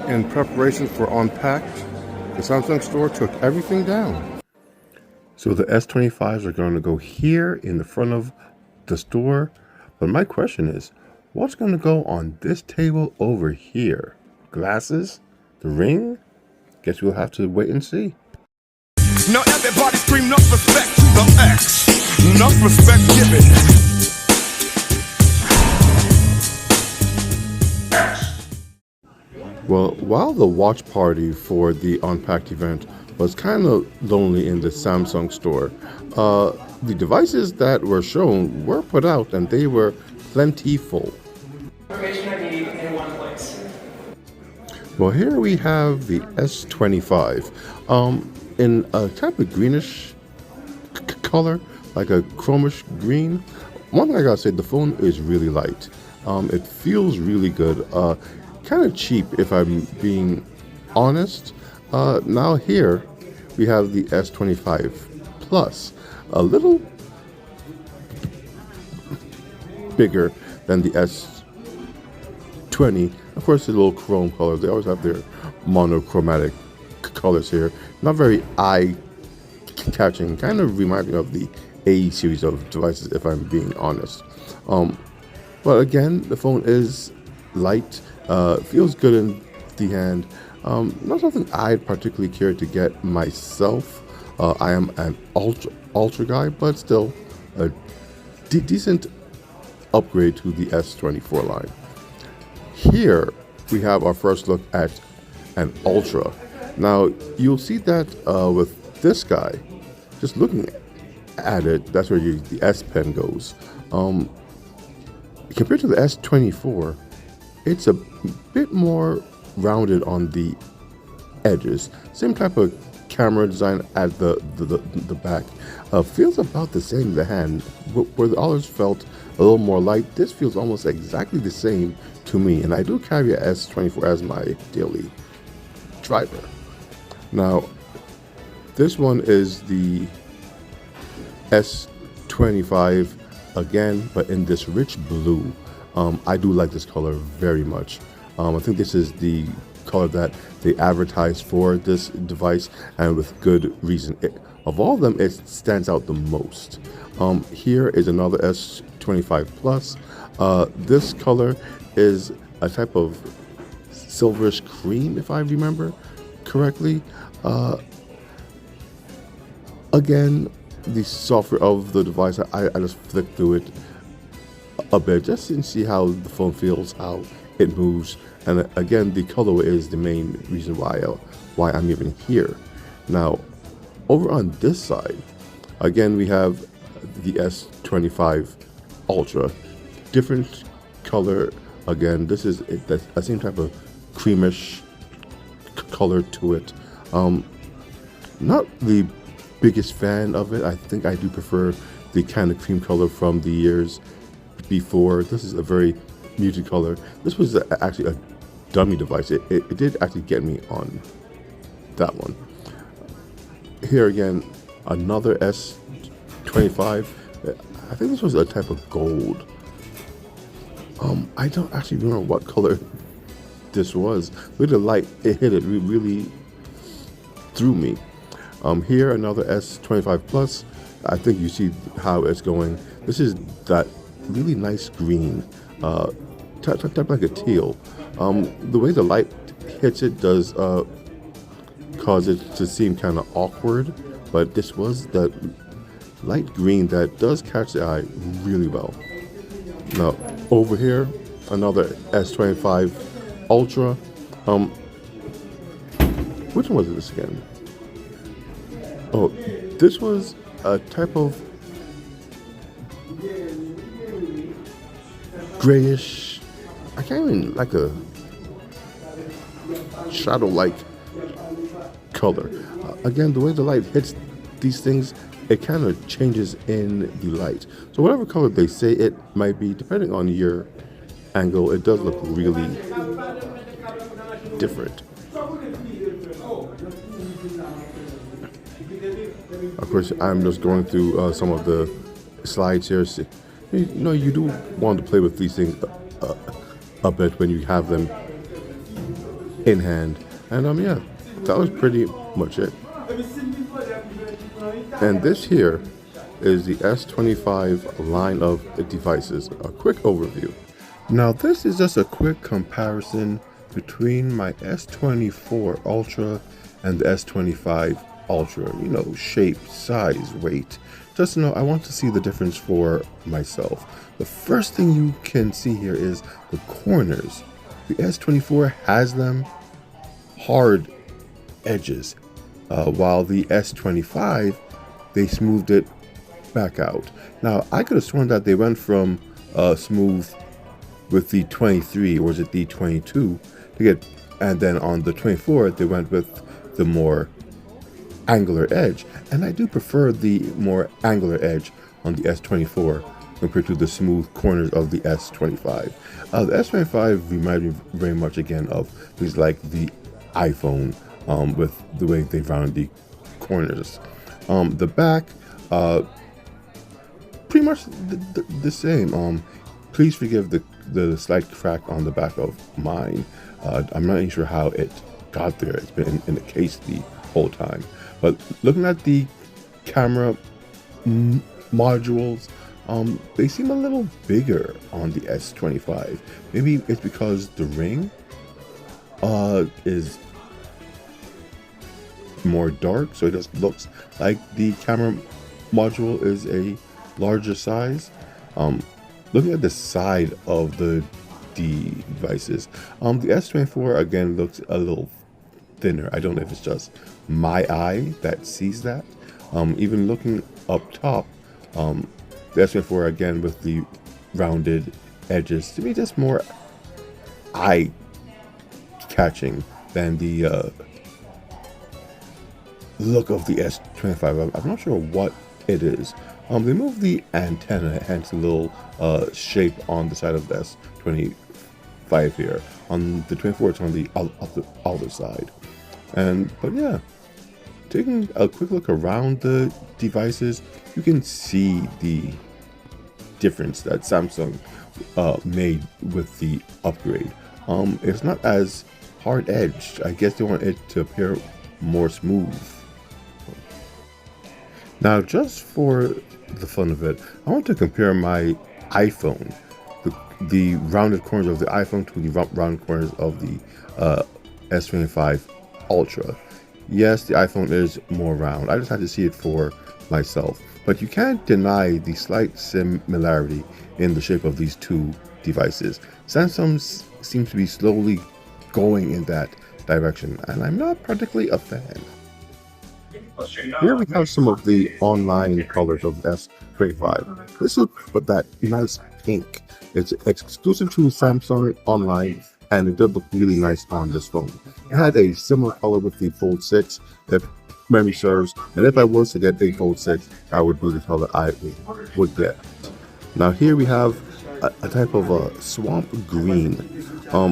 In preparation for Unpacked, the Samsung store took everything down. So the S25s are going to go here in the front of the store. But my question is, what's going to go on this table over here? Glasses? The ring? Guess we'll have to wait and see. Now everybody scream enough respect to the X. Enough respect given. Well, while the watch party for the Unpacked event was kind of lonely in the Samsung store, the devices that were shown were put out and they were plentiful. Information I need in one place. Well, here we have the S25 in a type of greenish color, like a chromish green. One thing I gotta say, the phone is really light. It feels really good. Kind of cheap if I'm being honest. Now here we have the S25 Plus, a little bigger than the S20. Of course, the little chrome colors. They always have their monochromatic colors here. Not very eye-catching. Kind of remind me of the A series of devices, if I'm being honest. But again, the phone is light. Feels good in the hand. Not something I'd particularly care to get myself. I am an ultra guy, but still a decent upgrade to the S24 line. Here we have our first look at an Ultra. Now you'll see that with this guy, just looking at it, that's where the S Pen goes. Compared to the S24, it's a bit more rounded on the edges. Same type of camera design at the back. Feels about the same in the hand. Where the others felt a little more light, this feels almost exactly the same to me. And I do carry a S24 as my daily driver. Now, this one is the S25 again, but in this rich blue. I do like this color very much. I think this is the color that they advertised for this device, and with good reason. Of all of them, it stands out the most. Here is another S25 Plus. This color is a type of silverish cream, if I remember correctly. Again, the software of the device, I just flicked through it a bit just to see how the phone feels, how it moves, and again, the colorway is the main reason why I'm even here. Now, over on this side, again we have the S25 Ultra, different color. Again, this is the same type of creamish color to it. Not the biggest fan of it. I think I do prefer the kind of cream color from the years before. This is a very muted color. This was actually a dummy device. It did actually get me on that one. Here again, another S25. I think this was a type of gold. I don't actually remember what color this was. With the light, it hit it really threw me. Here another S25 Plus. I think you see how it's going. This is that really nice green, type like a teal. The way the light hits it does cause it to seem kind of awkward, but this was that light green that does catch the eye really well. Now over here, another S25 Ultra. Which one was this again? Oh, this was a type of grayish, I can't even, like a shadow-like color. Again, the way the light hits these things, it kind of changes in the light. So whatever color they say it might be, depending on your angle, it does look really different. Of course, I'm just going through some of the slides here. You know, you do want to play with these things a bit when you have them in hand. And yeah, that was pretty much it. And this here is the S25 line of devices. A quick overview. Now this is just a quick comparison between my S24 Ultra and the S25 Ultra. You know, shape, size, weight. Just to know, I want to see the difference for myself. The first thing you can see here is the corners. The S24 has them hard edges, while the S25, they smoothed it back out. Now, I could have sworn that they went from smooth with the 23, or is it the 22, to get, and then on the 24, they went with the more angular edge. And I do prefer the more angular edge on the S24 compared to the smooth corners of the S25. The S25 reminds me very much again of things like the iPhone, with the way they round the corners. The back, pretty much the same. Please forgive the slight crack on the back of mine. I'm not even sure how it got there. It's been in the case the whole time. But looking at the camera modules, they seem a little bigger on the S25. Maybe it's because the ring is more dark, so it just looks like the camera module is a larger size. Looking at the side of the devices, the S24 again looks a little thinner. I don't know if it's just my eye that sees that. Even looking up top, the S24 again with the rounded edges, to me just more eye catching than the look of the S25. I'm not sure what it is. They moved the antenna, hence the little shape on the side of the S25 here. On the 24, it's on the other side. But yeah, taking a quick look around the devices, you can see the difference that Samsung made with the upgrade. It's not as hard edged. I guess they want it to appear more smooth. Now, just for the fun of it, I want to compare my iPhone, the rounded corners of the iPhone, to the round corners of the S25 Ultra. Yes, the iPhone is more round. I just had to see it for myself. But you can't deny the slight similarity in the shape of these two devices. Samsung seems to be slowly going in that direction, and I'm not particularly a fan. Here we have some of the online colors of the S25. This is with that nice pink. It's exclusive to Samsung online, and it did look really nice on this phone. It had a similar color with the Fold 6, if memory serves, and if I was to get a Fold 6, that would be the color I would get. Now here we have a type of a swamp green.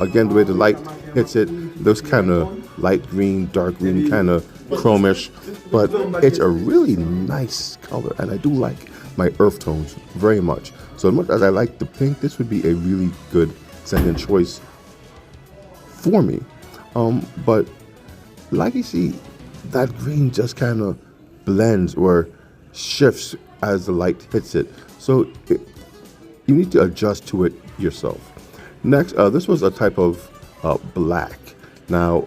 Again, the way the light hits it, looks kind of light green, dark green, kind of chromish, but it's a really nice color, and I do like my earth tones very much. So as much as I like the pink, this would be a really good second choice for me. But like you see, that green just kind of blends or shifts as the light hits it. So you need to adjust to it yourself. Next, this was a type of black. Now,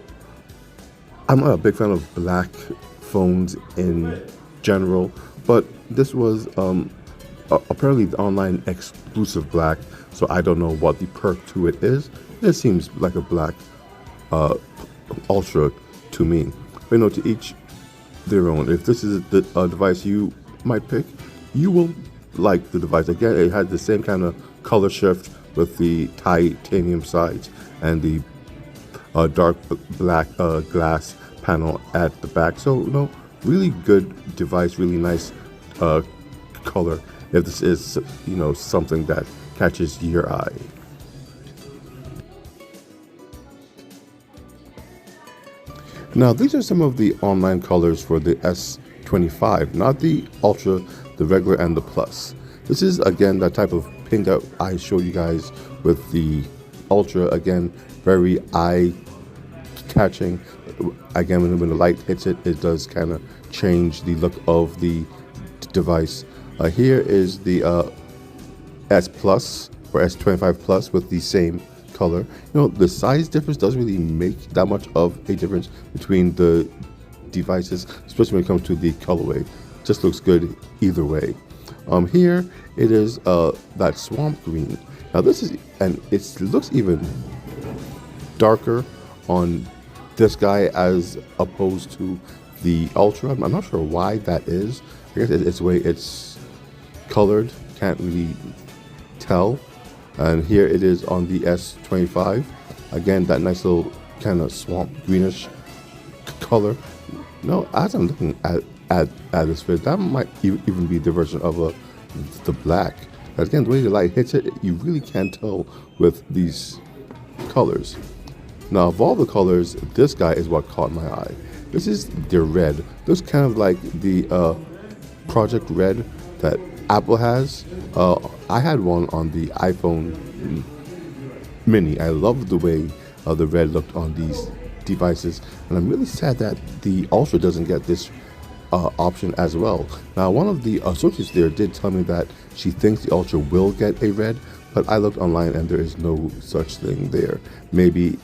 I'm not a big fan of black phones in general, but this was apparently the online exclusive black, so I don't know what the perk to it is. It seems like a black Ultra to me. But you know, to each their own. If this is the device you might pick, you will like the device. Again, it had the same kind of color shift with the titanium sides and the dark black glass panel at the back. So, you know, really good device, really nice color if this is, you know, something that catches your eye. Now, these are some of the online colors for the S25, not the Ultra, the regular, and the Plus. This is, again, that type of pink that I showed you guys with the Ultra. Again, very eye catching. Again, when the light hits it, it does kind of change the look of the device. Here is the S Plus or S25 Plus with the same color. The size difference doesn't really make that much of a difference between the devices, especially when it comes to the colorway. Just looks good either way. Here it is that swamp green. Now this is, and it looks even darker on this guy as opposed to the Ultra. I'm not sure why that is. I guess it's the way it's colored. Can't really tell. And here it is on the S25. Again, that nice little kind of swamp greenish color. As I'm looking at this fit, that might even be the version of the black. Again, the way the light hits it, you really can't tell with these colors. Now, of all the colors, this guy is what caught my eye. This is the red. Looks kind of like the Project Red that Apple has. I had one on the iPhone Mini. I loved the way the red looked on these devices, and I'm really sad that the Ultra doesn't get this option as well. Now, one of the associates there did tell me that she thinks the Ultra will get a red, but I looked online and there is no such thing there. Maybe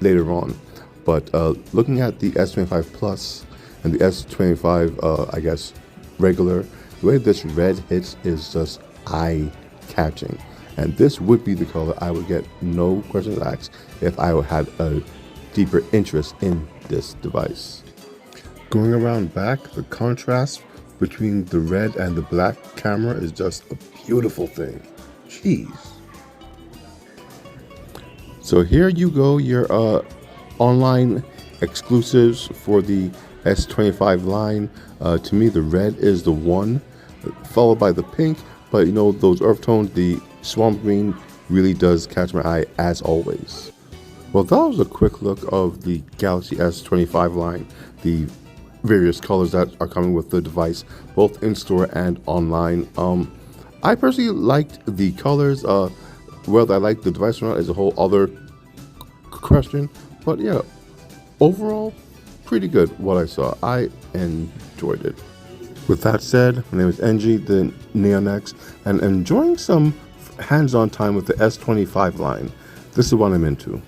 later on. But looking at the S25 Plus and the S25, I guess, regular, the way this red hits is just eye-catching. And this would be the color I would get, no questions asked, if I had a deeper interest in this device. Going around back, the contrast between the red and the black camera is just a beautiful thing. Jeez. So here you go, your online exclusives for the S25 line. To me, the red is the one, followed by the pink, but those earth tones, the swamp green really does catch my eye as always. Well, that was a quick look of the Galaxy S25 line, the various colors that are coming with the device, both in store and online. I personally liked the colors. Whether I like the device or not is a whole other question, but yeah, overall, pretty good what I saw. I enjoyed it. With that said, my name is NG, the NeonX, and enjoying some hands-on time with the S25 line. This is what I'm into.